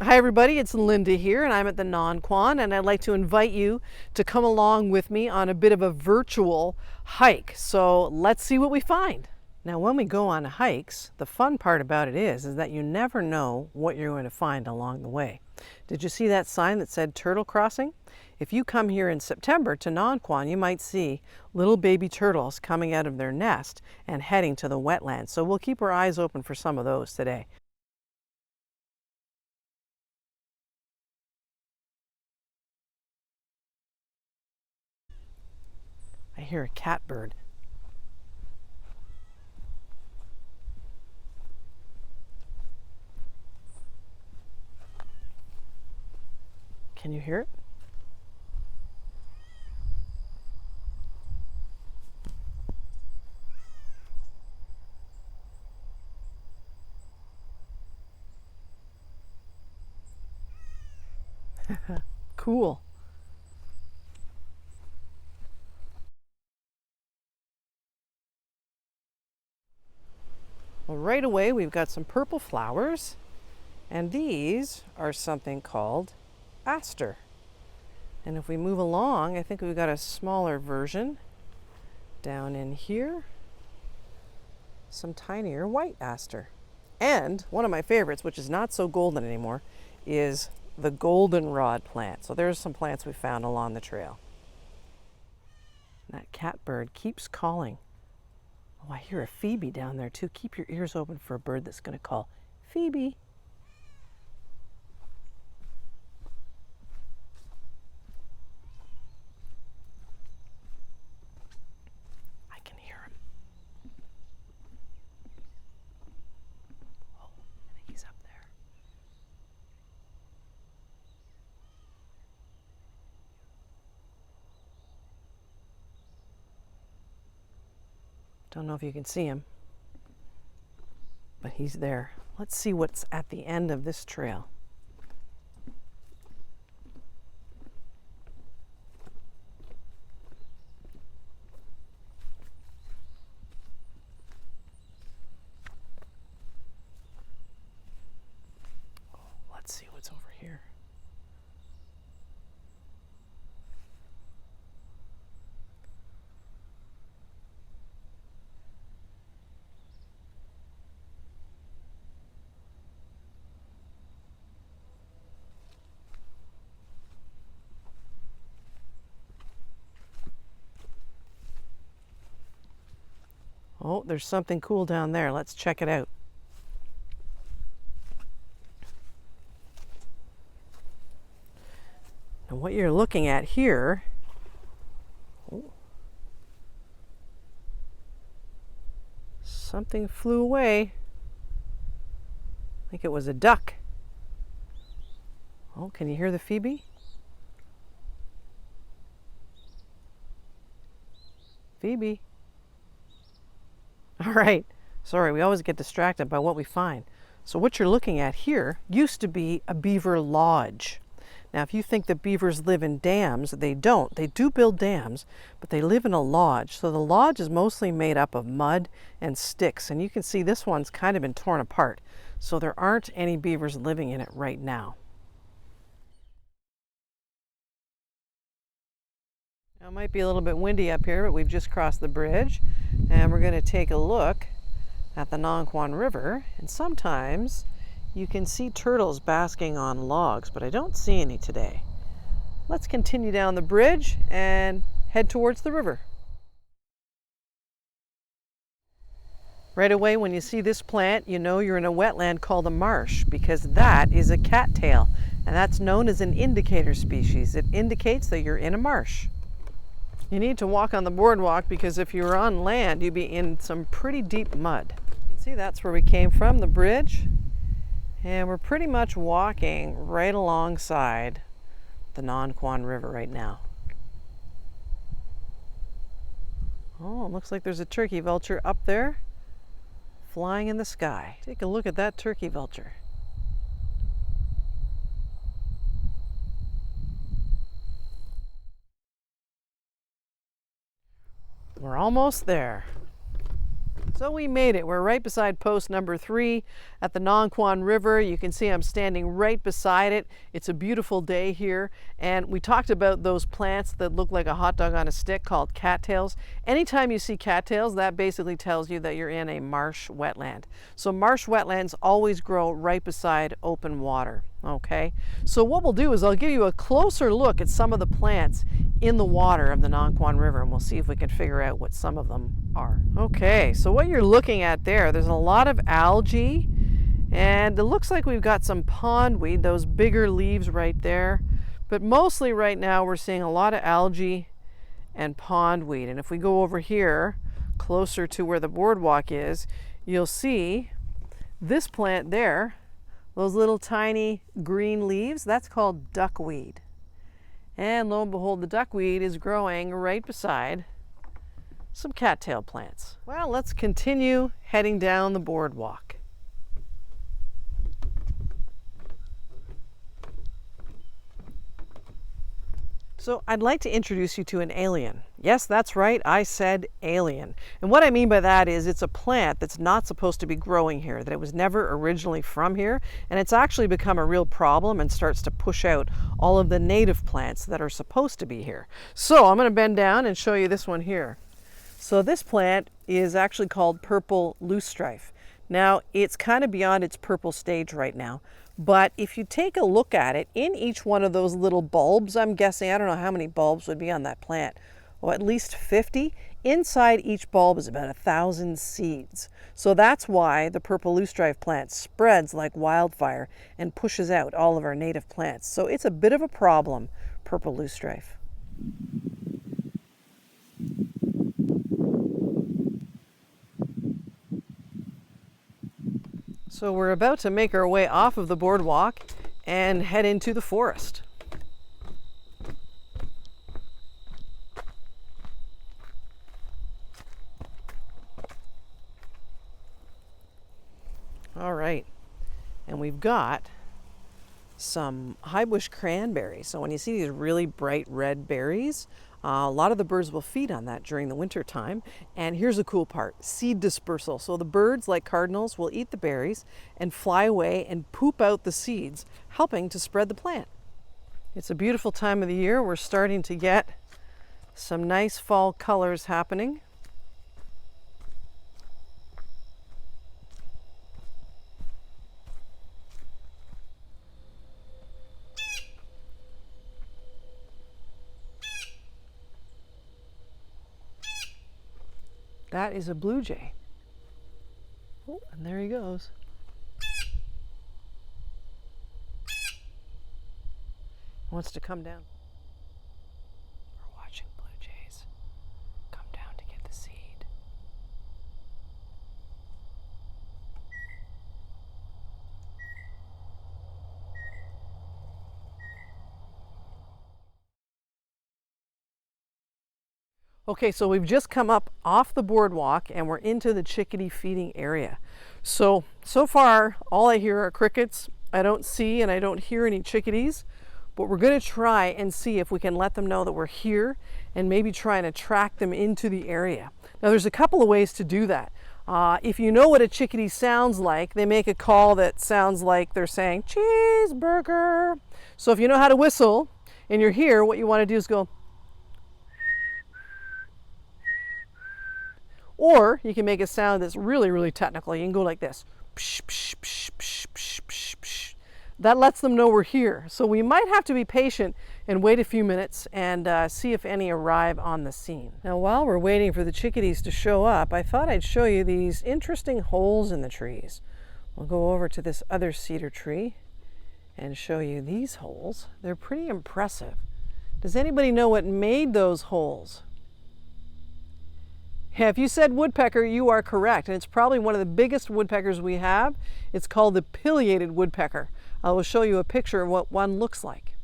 Hi everybody, it's Linda here and I'm at the Nonquan, and I'd like to invite you to come along with me on a bit of a virtual hike. So let's see what we find. Now when we go on hikes, the fun part about it is that you never know what you're going to find along the way. Did you see that sign that said turtle crossing? If you come here in September to Nonquan, you might see little baby turtles coming out of their nest and heading to the wetlands. So we'll keep our eyes open for some of those today. I hear a catbird. Can you hear it? Cool. Well, right away we've got some purple flowers, and these are something called aster. And if we move along, I think we've got a smaller version down in here, some tinier white aster. And one of my favorites, which is not so golden anymore, is the goldenrod plant. So there's some plants we found along the trail. That catbird keeps calling. Oh, I hear a phoebe down there too. Keep your ears open for a bird that's going to call. Phoebe. I can hear him. Oh, I think he's up there. Don't know if you can see him, but he's there. Let's see what's at the end of this trail. Let's see what's over here. Oh, there's something cool down there. Let's check it out. Now what you're looking at here, oh, something flew away. I think it was a duck. Oh, can you hear the phoebe? Phoebe. All right. Sorry, we always get distracted by what we find. So what you're looking at here used to be a beaver lodge. Now, if you think that beavers live in dams, they don't. They do build dams, but they live in a lodge. So the lodge is mostly made up of mud and sticks. And you can see this one's kind of been torn apart. So there aren't any beavers living in it right now. Now, it might be a little bit windy up here, but we've just crossed the bridge. And we're going to take a look at the Nonquan River. And sometimes you can see turtles basking on logs, but I don't see any today. Let's continue down the bridge and head towards the river. Right away, when you see this plant, you know you're in a wetland called a marsh, because that is a cattail, and that's known as an indicator species. It indicates that you're in a marsh. You need to walk on the boardwalk, because if you were on land, you'd be in some pretty deep mud. You can see that's where we came from, the bridge. And we're pretty much walking right alongside the Nonquan River right now. Oh, it looks like there's a turkey vulture up there, flying in the sky. Take a look at that turkey vulture. We're almost there. So we made it. We're right beside post number 3 at the Nonquan River. You can see I'm standing right beside it. It's a beautiful day here. And we talked about those plants that look like a hot dog on a stick called cattails. Anytime you see cattails, that basically tells you that you're in a marsh wetland. So marsh wetlands always grow right beside open water. Okay, so what we'll do is I'll give you a closer look at some of the plants in the water of the Nonquan River, and we'll see if we can figure out what some of them are. Okay, so what you're looking at there's a lot of algae, and it looks like we've got some pondweed, those bigger leaves right there, but mostly right now we're seeing a lot of algae and pondweed. And if we go over here closer to where the boardwalk is, you'll see this plant there. Those little tiny green leaves, that's called duckweed. And lo and behold, the duckweed is growing right beside some cattail plants. Well, let's continue heading down the boardwalk. So I'd like to introduce you to an alien. Yes, that's right, I said alien. And what I mean by that is it's a plant that's not supposed to be growing here, that it was never originally from here, and it's actually become a real problem and starts to push out all of the native plants that are supposed to be here. So I'm going to bend down and show you this one here. So this plant is actually called purple loosestrife. Now, it's kind of beyond its purple stage right now. But if you take a look at it, in each one of those little bulbs, I'm guessing, I don't know how many bulbs would be on that plant, well, at least 50. Inside each bulb is about 1,000 seeds. So that's why the purple loosestrife plant spreads like wildfire and pushes out all of our native plants. So it's a bit of a problem, purple loosestrife. So we're about to make our way off of the boardwalk and head into the forest. All right, and we've got some high bush cranberries. So when you see these really bright red berries, a lot of the birds will feed on that during the winter time. And here's the cool part, seed dispersal. So the birds, like cardinals, will eat the berries and fly away and poop out the seeds, helping to spread the plant. It's a beautiful time of the year. We're starting to get some nice fall colors happening. That is a blue jay. Oh, and there he goes. Wants to come down. We're watching blue jays come down to get the seed. Okay, so we've just come up off the boardwalk and we're into the chickadee feeding area. So far, all I hear are crickets. I don't see and I don't hear any chickadees, but we're going to try and see if we can let them know that we're here and maybe try and attract them into the area. Now, there's a couple of ways to do that. If you know what a chickadee sounds like, they make a call that sounds like they're saying, cheeseburger. So if you know how to whistle and you're here, what you want to do is go, or you can make a sound that's really, really technical. You can go like this. Psh, psh, psh, psh, psh, psh, psh. That lets them know we're here. So we might have to be patient and wait a few minutes and see if any arrive on the scene. Now, while we're waiting for the chickadees to show up, I thought I'd show you these interesting holes in the trees. We'll go over to this other cedar tree and show you these holes. They're pretty impressive. Does anybody know what made those holes? Yeah, if you said woodpecker, you are correct. And it's probably one of the biggest woodpeckers we have. It's called the pileated woodpecker. I will show you a picture of what one looks like.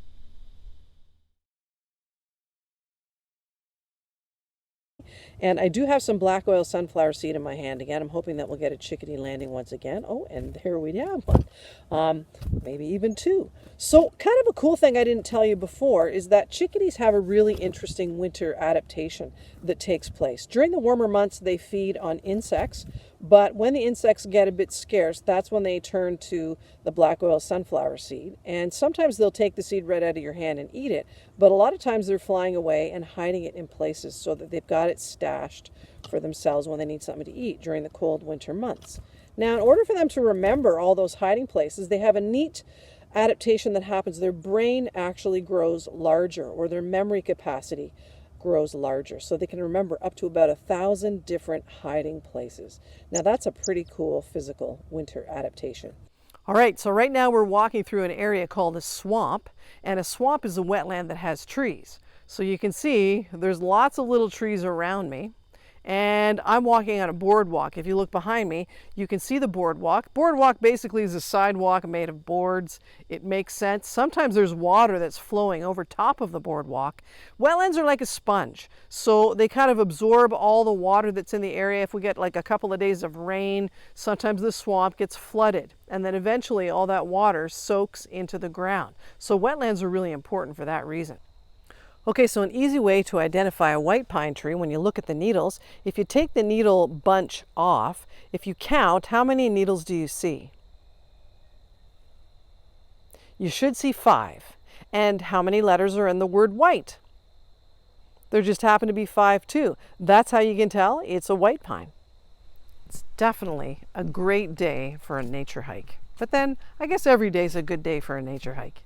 And I do have some black oil sunflower seed in my hand again. I'm hoping that we'll get a chickadee landing once again. Oh, and there we have one. Maybe even two. So kind of a cool thing I didn't tell you before is that chickadees have a really interesting winter adaptation that takes place. During the warmer months, they feed on insects, but when the insects get a bit scarce, that's when they turn to the black oil sunflower seed. And sometimes they'll take the seed right out of your hand and eat it, but a lot of times they're flying away and hiding it in places so that they've got it stashed for themselves when they need something to eat during the cold winter months. Now, in order for them to remember all those hiding places, they have a neat adaptation that happens. Their brain actually grows larger, or their memory capacity grows larger, so they can remember up to about 1,000 different hiding places. Now that's a pretty cool physical winter adaptation. All right, so right now we're walking through an area called a swamp, and a swamp is a wetland that has trees. So you can see there's lots of little trees around me, and I'm walking on a boardwalk. If you look behind me, you can see the boardwalk. Boardwalk basically is a sidewalk made of boards. It makes sense. Sometimes there's water that's flowing over top of the boardwalk. Wetlands are like a sponge, so they kind of absorb all the water that's in the area. If we get like a couple of days of rain, sometimes the swamp gets flooded, and then eventually all that water soaks into the ground. So wetlands are really important for that reason. Okay, so an easy way to identify a white pine tree when you look at the needles, if you take the needle bunch off, if you count, how many needles do you see? You should see 5. And how many letters are in the word white? There just happen to be 5 too. That's how you can tell it's a white pine. It's definitely a great day for a nature hike. But then I guess every day is a good day for a nature hike.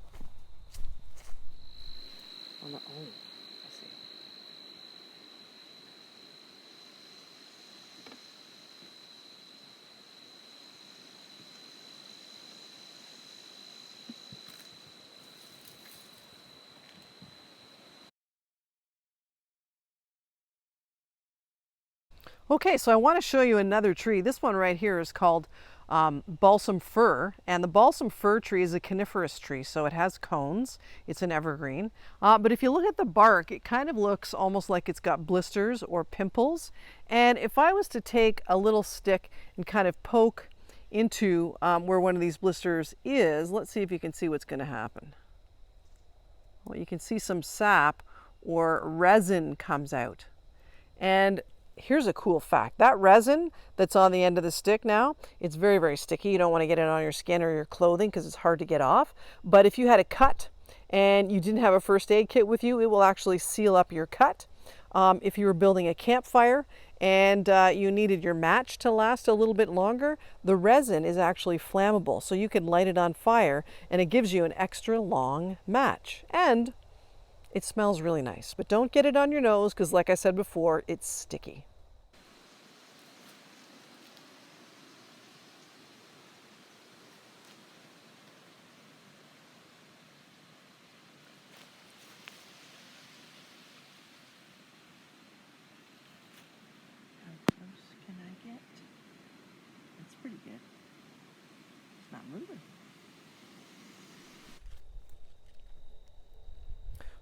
Okay, so I want to show you another tree. This one right here is called balsam fir, and the balsam fir tree is a coniferous tree, so it has cones. It's an evergreen. But if you look at the bark, it kind of looks almost like it's got blisters or pimples. And if I was to take a little stick and kind of poke into where one of these blisters is, let's see if you can see what's going to happen. Well, you can see some sap or resin comes out. And here's a cool fact. That resin that's on the end of the stick now, it's very, very sticky. You don't want to get it on your skin or your clothing because it's hard to get off. But if you had a cut and you didn't have a first aid kit with you, it will actually seal up your cut. If you were building a campfire and you needed your match to last a little bit longer, the resin is actually flammable. So you can light it on fire and it gives you an extra long match. And it smells really nice. But don't get it on your nose because, like I said before, it's sticky. Can I get? That's pretty good. It's not moving.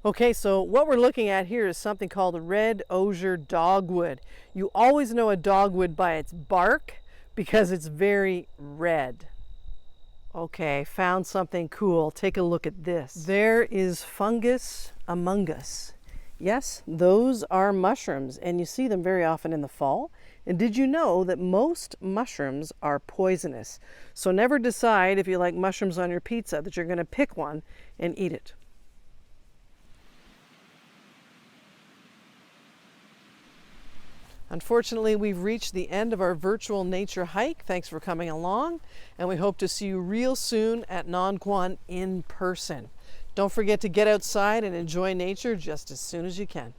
Okay, so what we're looking at here is something called a red osier dogwood. You always know a dogwood by its bark because it's very red. Okay, found something cool. Take a look at this. There is fungus among us. Yes, those are mushrooms, and you see them very often in the fall. And did you know that most mushrooms are poisonous? So never decide if you like mushrooms on your pizza that you're going to pick one and eat it. Unfortunately, we've reached the end of our virtual nature hike. Thanks for coming along, and we hope to see you real soon at Nonquan in person. Don't forget to get outside and enjoy nature just as soon as you can.